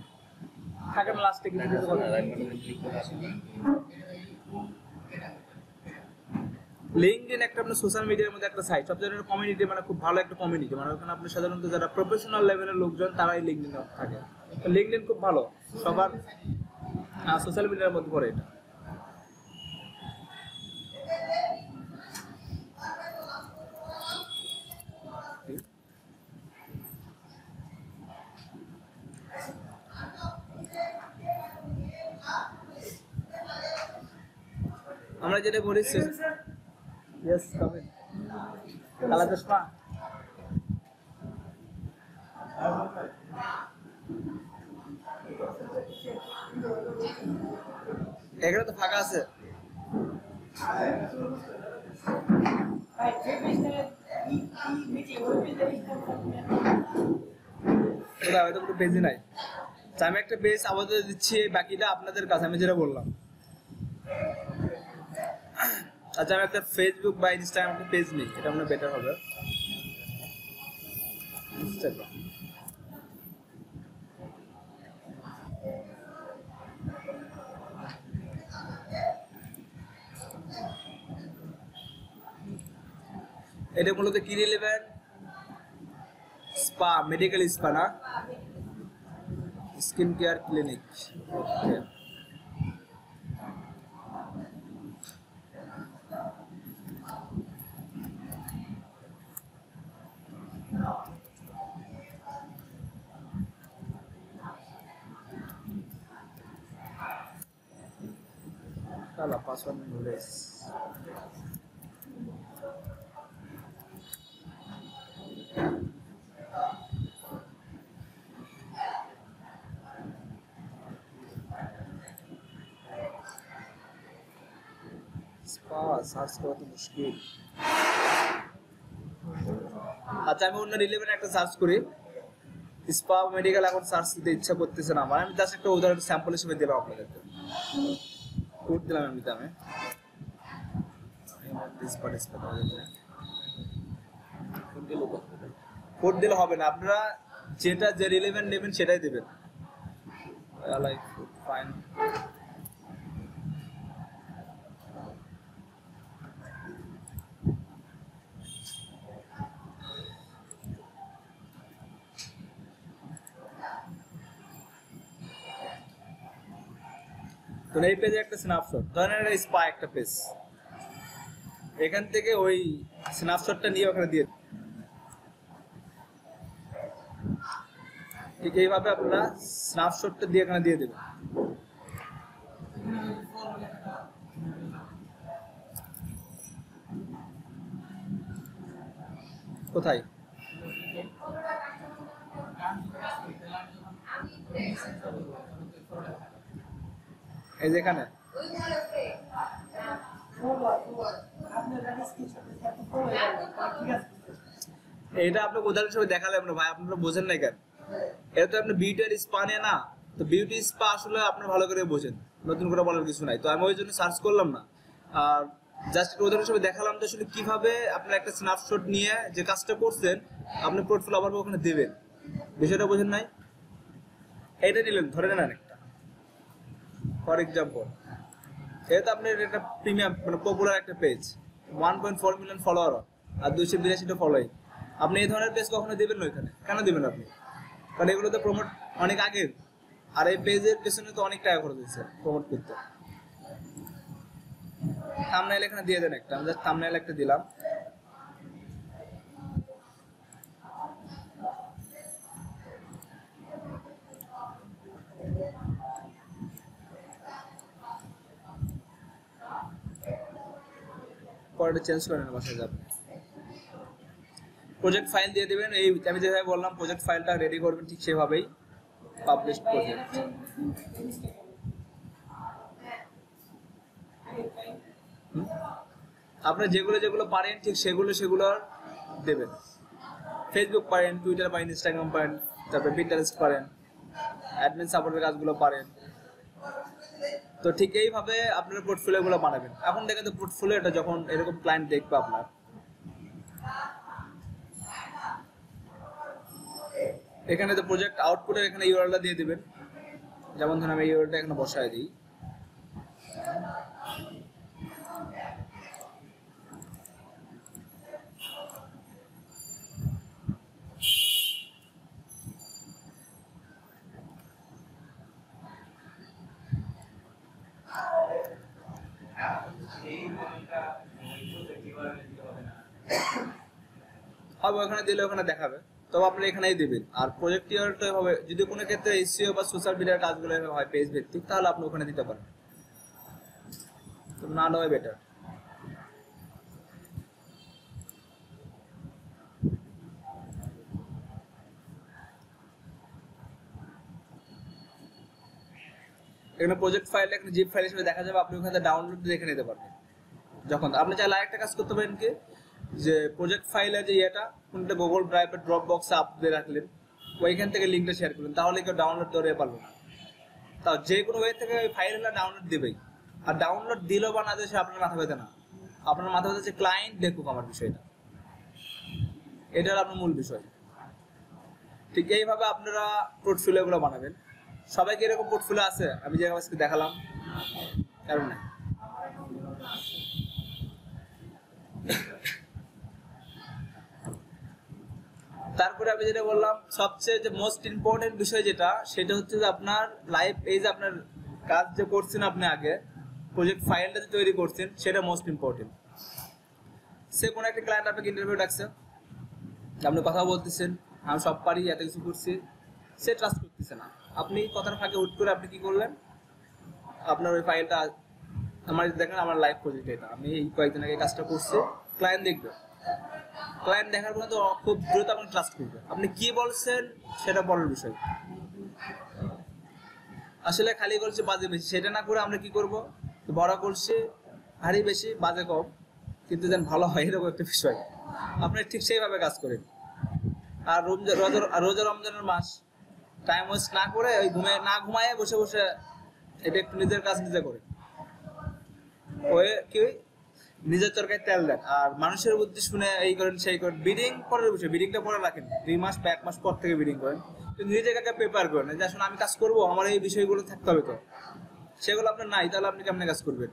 থাকে না লাস্টে কিছু কিছু কথা। লিঙ্কডইন একটা আপনার সোশ্যাল মিডিয়ার মধ্যে একটা সাইট, সবচেয়ে কমিউনিটি, মানে খুব ভালো একটা কমিউনিটি, মানে ওখানে আপনি সাধারণত যারা প্রফেশনাল লেভেলের লোকজন তারাই লিঙ্কডইনে থাকে। লিঙ্কডইন খুব ভালো, সবার সোশ্যাল মিডিয়ার মধ্যে পড়ে এটা। আমরা যেটা বলি, ইয়েস কবে কালা চশমা এখানে তো ফাঁকা আছে। পেজই নাই, আমি একটা পেজ আপাতত দিচ্ছি, বাকিটা আপনাদের কাছে আমি যেটা বললাম। আচ্ছা, আমি একটা ফেসবুক বা ইনস্টাগ্রাম একটা পেজ নিই, এটা মনে বেটার হবে। ইনস্টাগ্রাম এটা মূলত কি রিলেভেন্ট? স্পা, মেডিকেল স্পা না, স্কিন কেয়ার ক্লিনিক। পাসওয়ার্ড ভুলেস স্পা সার্চ করা তো মুশকিল। আচ্ছা আমি অন্য রিলেভেন্ট একটা সার্চ করি। স্পা মেডিকেল এখন সার্চ দিতে ইচ্ছা করতেছে না আমার, আমি জাস্ট একটা উদাহরণ স্যাম্পল হিসেবে দিলাম আপনাদেরকে। কোড দিলাম এমনিতে আমি কোড দিলে হবে না, আপনারা যেটা যে রিলেভেন্ট নেবেন সেটাই দেবেন। লাইক ফাইন তো এই পেজে একটা স্ন্যাপশট, ধরেন এটা স্পা একটা পেজ, এখান থেকে ওই স্ন্যাপশটটা নিয়ে ওখানে দিয়ে ঠিক এইভাবে আপনারা স্ন্যাপশটটা দিয়ে এখানে দিয়ে দেবেন। কোথায় এই যেখানে এইটা আপনি উদাহরণ হিসেবে দেখালেন না ভাই, আপনারা বোঝেন না কেন? এটা তো আপনি বিউটি আর স্পা নিয়ে না, তো বিউটি স্পা আসলে আপনি ভালো করে বোঝেন, নতুন করে বলার কিছু নাই। তো আমি ওই জন্য সার্চ করলাম না, আর জাস্ট উদাহরণ হিসেবে দেখালাম যে আসলে কিভাবে আপনার একটা স্ন্যাপশট নিয়ে যে কাজটা করছেন আপনি পোর্টফোলিও আবার ওখানে দেবেন, বিষয়টা বোঝেন নাই? এইটা নিলেন ধরে নেন একটা ফর এক্সাম্পল, এটা আপনার একটা প্রিমিয়াম মানে পপুলার একটা পেজ, 1.4 মিলিয়ন ফলোয়ার আর 282টা ফলোয়িং। আপনি এই ধরনের পেজ কখনো দেবেন না ওইখানে, কেন দেবেন আপনি? কারণ এগুলো তো প্রমোট অনেক আগের, আর এই পেজের পেছনে তো অনেক টাকা খরচ হচ্ছে প্রমোট করতে। থাম্বনেইল এখানে দিয়ে দেন একটা, আমি জাস্ট থাম্বনেইল একটা দিলাম। পরে চেঞ্জ করে নেন বাসায় যাবেন। প্রজেক্ট ফাইল দিয়ে দিবেন, এই আমি যেভাবে বললাম প্রজেক্ট ফাইলটা রেডি করবেন ঠিক সেভাবেই। পাবলিশ প্রজেক্ট আপনারা যেগুলো যেগুলো পারেন ঠিক সেগুলো দেবেন। ফেসবুক পারেন, টুইটার পারেন, ইনস্টাগ্রাম পারেন, তারপরে পিন্টারেস্ট পারেন, অ্যাডমিন সাপোর্টের কাজগুলো পারেন। তো ঠিক এইভাবে আপনার পোর্টফোলিওগুলো বানাবেন। এখন দেখেন তো পোর্টফোলিওটা যখন এরকম ক্লায়েন্ট দেখবে আপনার, এখানে তো প্রজেক্ট আউটপুটের এখানে ইউআরএলটা দিয়ে দিবেন। যেমন ধরুন আমি ইউআরএলটা এখানে বসায় দিই, হবে ওখানে দিলে ওখানে দেখাবে, তবে আপনি এখানেই দিবেন। আর প্রজেক্ট ইউআরএলটা হবে যদি কোনো ক্ষেত্রে এসইও বা সোশ্যাল মিডিয়ার কাজগুলো হয় পেজ ভিত্তিক, তাহলে আপনি ওখানে দিতে পারেন, তো না দেওয়াই বেটার। এখানে প্রজেক্ট ফাইল এখানে জিপ ফাইল হিসেবে দেখা যাবে, আপনি ওখানে ডাউনলোড দেখে নিতে পারবেন। যখন আপনি চাইলে আরেকটা কাজ করতে পারেন কি, যে প্রজেক্ট ফাইলের যে ইয়েটা কোনটা গুগল ড্রাইভ বা ড্রপ বক্সে আপ দিয়ে রাখলেন, ওইখান থেকে লিঙ্কটা শেয়ার করলেন, তাহলে কেউ ডাউনলোড করে পারবে না। তাও যে কোনো ওয়ে থেকে ওই ফাইলটা ডাউনলোড দেবেই। আর ডাউনলোড দিলেও বা না দিলে সে আপনার মাথা ব্যথা না, আপনার মাথা ব্যথা হচ্ছে ক্লায়েন্ট দেখুক আমার বিষয়টা, এটা হলো আপনার মূল বিষয়। ঠিক এইভাবে আপনারা পোর্টফোলিওগুলো বানাবেন। সবাইকে এরকম পোর্টফোলিও আছে আমি যে আজকে দেখালাম? কারণ নাই। তারপরে আমি যেটা বললাম সবচেয়ে যে মোস্ট ইম্পর্টেন্ট বিষয় যেটা, সেটা হচ্ছে যে আপনার লাইফ, এই যে আপনার কাজ যে করছেন আপনি আগে প্রজেক্ট ফাইলটা যে তৈরি করছেন সেটা মোস্ট ইম্পর্টেন্ট। সে কোনো একটা ক্লায়েন্ট আপনাকে ইন্টারভিউ ডাকছে, আপনি কথা বলতেছেন, আমি সব পারি, এত কিছু করছি, সে ট্রাস্ট করতেছে না। আপনি কথার ফাঁকে হুট করে আপনি কি করলেন, আপনার ওই ফাইলটা আমার দেখেন আমার লাইভ প্রজেক্ট এটা, আমি এই কয়েকদিন আগে কাজটা করছি। ক্লায়েন্ট দেখবে, ক্লায়েন্ট দেখার পরে তো খুব দ্রুত আপনি ট্রাস্ট করবে। আপনি কি বলছেন সেটা পরের বিষয়। আসলে খালি করছে বাজে বেশি, সেটা না করে আমরা কি করব, বড় করছে ভারী বেশি বাজে কম, কিন্তু যেন ভালো হয় এরকম একটা বিষয়। আপনি ঠিক সেইভাবে কাজ করেন। আর রোজা রমজানের মাস, টাইম ওয়েস্ট না করে ওই ঘুমায় বসে বসে এটা একটু নিজের কাজ নিজে করে ওই কি নিজের তরকারি তেল দেন। আর মানুষের বুদ্ধি শুনে এই করেন সেই করেন, বিডিং পরের বিষয়, বিডিংটা পরে রাখেন 2 মাস বা 1 মাস পর থেকে বিডিং করেন, কিন্তু নিজেকে একটা পেপার করেন যে আসলে আমি কাজ করবো, আমার এই বিষয়গুলো থাকতে হবে। তো সেগুলো আপনার নাই, তাহলে আপনি কেমনে কাজ করবেন?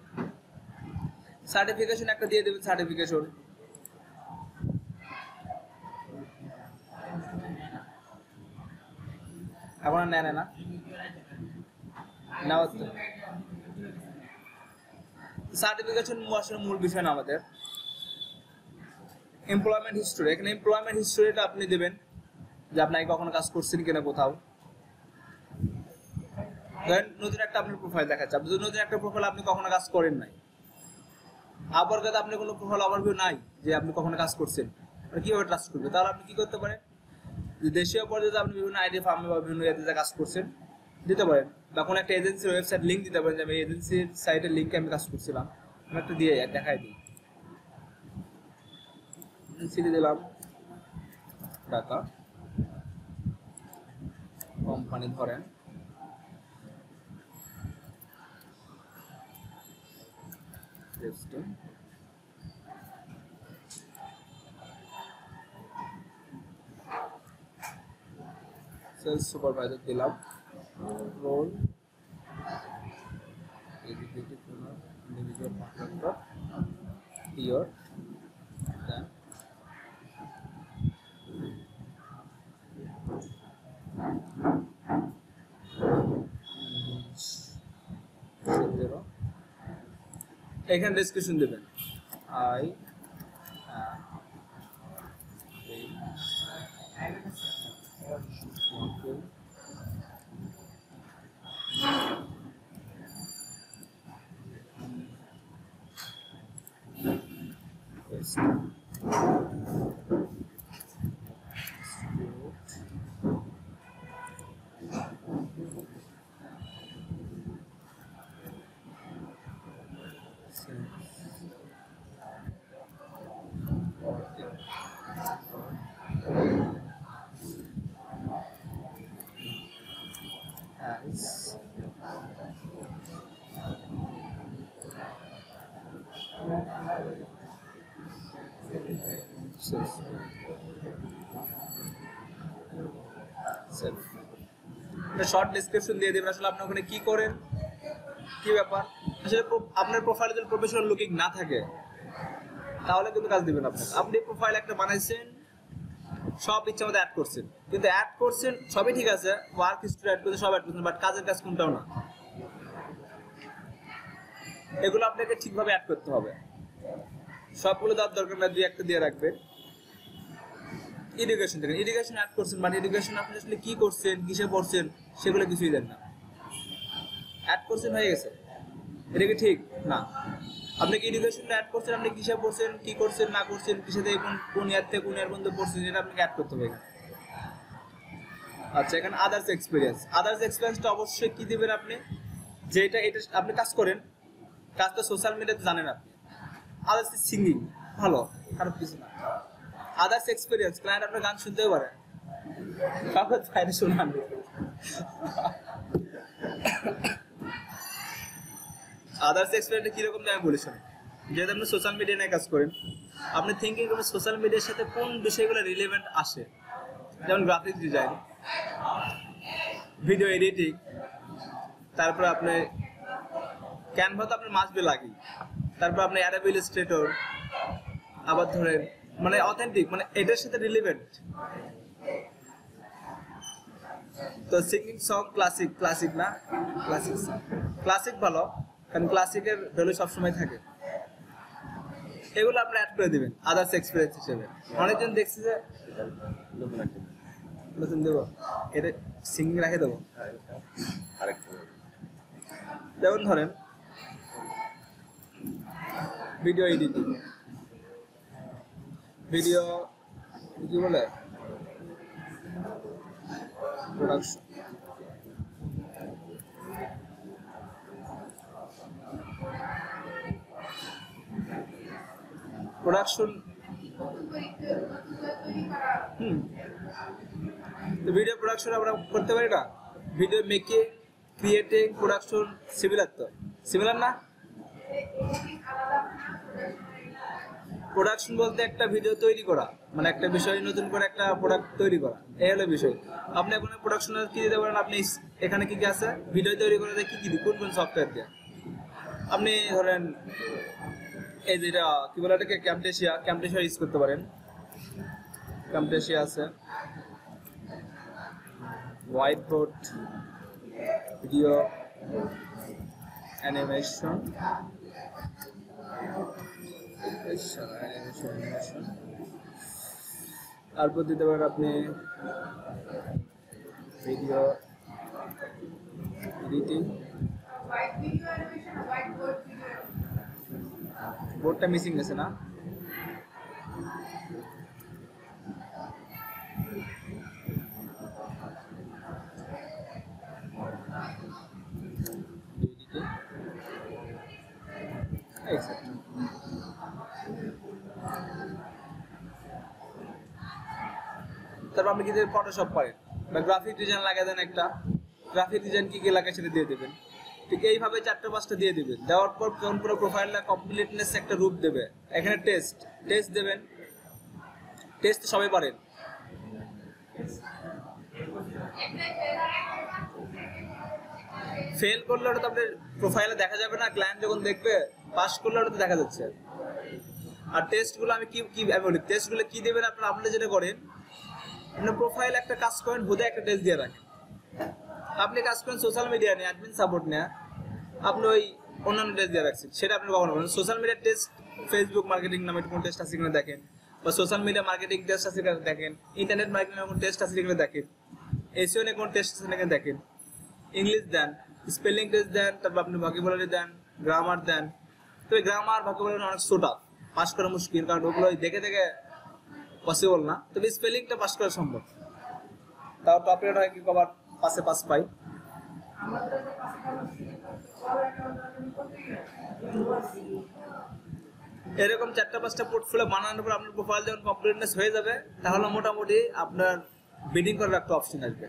সার্টিফিকেশন একটা দিয়ে দেবেন, সার্টিফিকেশন এখন আর নেয় না নেওয়ার তো সার্টিফিকেশন আসলে মূল বিষয় না আমাদের। এমপ্লয়মেন্ট হিস্টোরি, এখানে এমপ্লয়মেন্ট হিস্টোরিটা আপনি দেবেন যে আপনি কখনো কাজ করছেন কিনা কোথাও। ধরেন নতুন একটা আপনার প্রোফাইল দেখাচ্ছে, আপনি নতুন একটা প্রোফাইল আপনি কখনো কাজ করেন নাই, আবার যদি আপনি কোনো প্রোফাইল ওভারভিউ নাই যে আপনি কখনো কাজ করছেন, কিভাবে ট্রাস্ট করবে? তাহলে আপনি কি করতে পারেন, যে দেশীয় পর্যায়ে আপনি বিভিন্ন আইডি ফার্মে বা বিভিন্ন এজেন্সিতে কাজ করছেন দিতে পারেন, বা কোনো একটা এজেন্সির ওয়েবসাইট লিঙ্ক দিতে পারেন যে আমি এজেন্সির সাইটের লিঙ্কে আমি কাজ করছিলাম, আমি একটা দিয়ে দেখাই দিই। সিটি দিলাম ঢাকা, কোম্পানি ধরেন সেলস সুপারভাইজার দিলাম, রোল এক্সিকিউটিভ ইন্ডিভিজুয়াল কন্ট্রাক্টর, ইয়ার, দেন এখানে ডেসক্রিপশন দেবেন আই শর্ট ডেসক্রিপশন দিয়ে দেবেন আসলে আপনি ওখানে কি করেন, কি ব্যাপার। আসলে আপনার প্রোফাইলে যদি প্রফেশনাল লুকিং না থাকে তাহলে কিন্তু কাজ দিবেন আপনাকে। আপনি প্রোফাইল একটা বানাইছেন, সব ইচ্ছা মতো অ্যাড করছেন, কিন্তু অ্যাড করছেন সবই ঠিক আছে, ওয়ার্ক হিস্ট্রি অ্যাড করছেন, সব অ্যাড করছেন, বাট কাজের কাজ কোনটাও না। এগুলো আপনাকে ঠিকভাবে অ্যাড করতে হবে, সবগুলো দেওয়ার দরকার না, 2-1টা দিয়ে রাখবেন। এডুকেশন দেখেন, এডুকেশন অ্যাড করছেন, বাট এডুকেশন আপনি আসলে কি করছেন, কিসে পড়ছেন সেগুলো কিছুই দেন না, অ্যাড করছেন হয়ে গেছে, এটা কি ঠিক না? আপনি কি এডুকেশনটা অ্যাড করছেন, আপনি কিসে পড়ছেন, কি করছেন না করছেন, কিসে থেকে কোন ইয়ার থেকে কোন ইয়ার পর্যন্ত পড়ছেন, এটা আপনাকে অ্যাড করতে হবে এখানে। আচ্ছা, এখানে আদার্স এক্সপিরিয়েন্সটা অবশ্যই কি দিবেন আপনি, যে এটা আপনি কাজ করেন, কাজটা সোশ্যাল মিডিয়াতে জানেন আপনি। আদার্স সিঙ্গিং ভালো, খারাপ কিছু না। আদার্স এক্সপিরিয়েন্স, ক্লায়েন্ট আপনার গান শুনতেও পারে, কাগজ বাইরে শোনান। আদার্স এক্সপিরিয়েন্স কিরকম আমি বলেছিলাম, যেহেতু আপনি সোশ্যাল মিডিয়া নিয়ে কাজ করেন, আপনি থিঙ্কিং করবেন সোশ্যাল মিডিয়ার সাথে কোন বিষয়গুলো রিলেভেন্ট আসে, যেমন গ্রাফিক্স ডিজাইন, ভিডিও এডিটিং, তারপরে আপনি ক্যানভা তো আপনার মাস্ট বি লাগে, তারপর আপনি অ্যাডোবি ইলাস্ট্রেটর, আবার ধরেন মানে অথেন্টিক, মানে এটার সাথে রিলেভেন্ট। তো সিঙ্গিং সং ক্লাসিক না, ক্লাসিক ভালো, কারণ ক্লাসিকের ভ্যালু সবসময় থাকে। এগুলো আপনি অ্যাড করে দিবেন আদার্স এক্সপিরিয়েন্স হিসেবে। অনেকজন দেখছি যে নতুন দেবো, এটা সিঙ্গিং রেখে দেবো। যেমন ধরেন ভিডিও এডিটিং, ভিডিও কি বলে প্রোডাকশন, প্রোডাকশন তো ভিডিও প্রোডাকশন আমরা করতে পারি না, video making, creating, production similar, তো সিমিলার না? প্রোডাকশন বলতে একটা ভিডিও তৈরি করা, মানে একটা বিষয় নতুন করে একটা প্রোডাক্ট তৈরি করা, এই হলো বিষয়। আপনি এখন প্রোডাকশনের কি দিতে পারেন, আপনি এখানে কি কি আছে ভিডিও তৈরি করে কি কি কোন কোন সফটওয়্যার দিয়ে আপনি ধরেন এই যেটা কি বলে এটাকে ক্যামটেশিয়া ইউজ করতে পারেন। ক্যামটেশিয়া আছে, হোয়াইট বোর্ড, ভিডিও অ্যানিমেশন, তারপর দিতে পারেন আপনি ভিডিও এডিটিং, বোর্ডটা মিসিং গেছে না? তারপর আপনি কি ফটোশপ পারেন বা গ্রাফিক ডিজাইন লাগিয়ে দেন, একটা গ্রাফিক ডিজাইন কি কি লাগে সেটা দিয়ে দেবেন। ঠিক এইভাবে 4-5টা দিয়ে দিবেন। দেওয়ার পর যখন পুরো প্রোফাইলটা কমপ্লিটনেস একটা রূপ দেবে, এখানে টেস্ট দেবেন। টেস্ট সবাই পারেন। ফেল করলে ওটা তো আপনার প্রোফাইলে দেখা যাবে না, ক্লায়েন্ট যখন দেখবে। পাস করলে ওটা তো দেখা যাচ্ছে। আর টেস্টগুলো আমি কি বলি, টেস্টগুলো কি দেবেন আপনারা যেটা করেন, আপনার প্রোফাইল একটা কাজ করেন, হুদে একটা টেস্ট দিয়ে রাখেন। আপনি কাজ করেন সোশ্যাল মিডিয়া নিয়ে, অ্যাডমিন সাপোর্ট নিয়ে, আপনি ওই অন্যান্য টেস্ট দিয়ে রাখছেন, সেটা আপনি কখনো বলেন। সোশ্যাল মিডিয়ার টেস্ট, ফেসবুক মার্কেটিং নামে কোন টেস্ট আছে কিনা দেখেন, বা সোশ্যাল মিডিয়া মার্কেটিং টেস্ট আছে কিনা দেখেন, ইন্টারনেট মার্কেটিং কোন টেস্ট আছে কিনা দেখেন, এসইও নিয়ে কোন টেস্ট আছে কিনা দেখেন, ইংলিশ দেন, স্পেলিং টেস্ট দেন, তারপর আপনি ভোকাবুলারি দেন, গ্রামার দেন। তো এই গ্রামার ভোকাবুলারি অনেক সোটা, পাস করা মুশকিল, কারণ ওগুলো দেখে দেখে পসিবল না। তবে স্পেলিংটা পাস করা সম্ভব। তাও টপ রেট হয় কি কবার পাশে পাস পাই। এরকম 4-5টা পোর্টফোলিও বানানোর পর আপনার প্রোফাইল যখন কমপ্লিটনেস হয়ে যাবে, তাহলে মোটামুটি আপনার বিডিং করার একটা অপশন আসবে।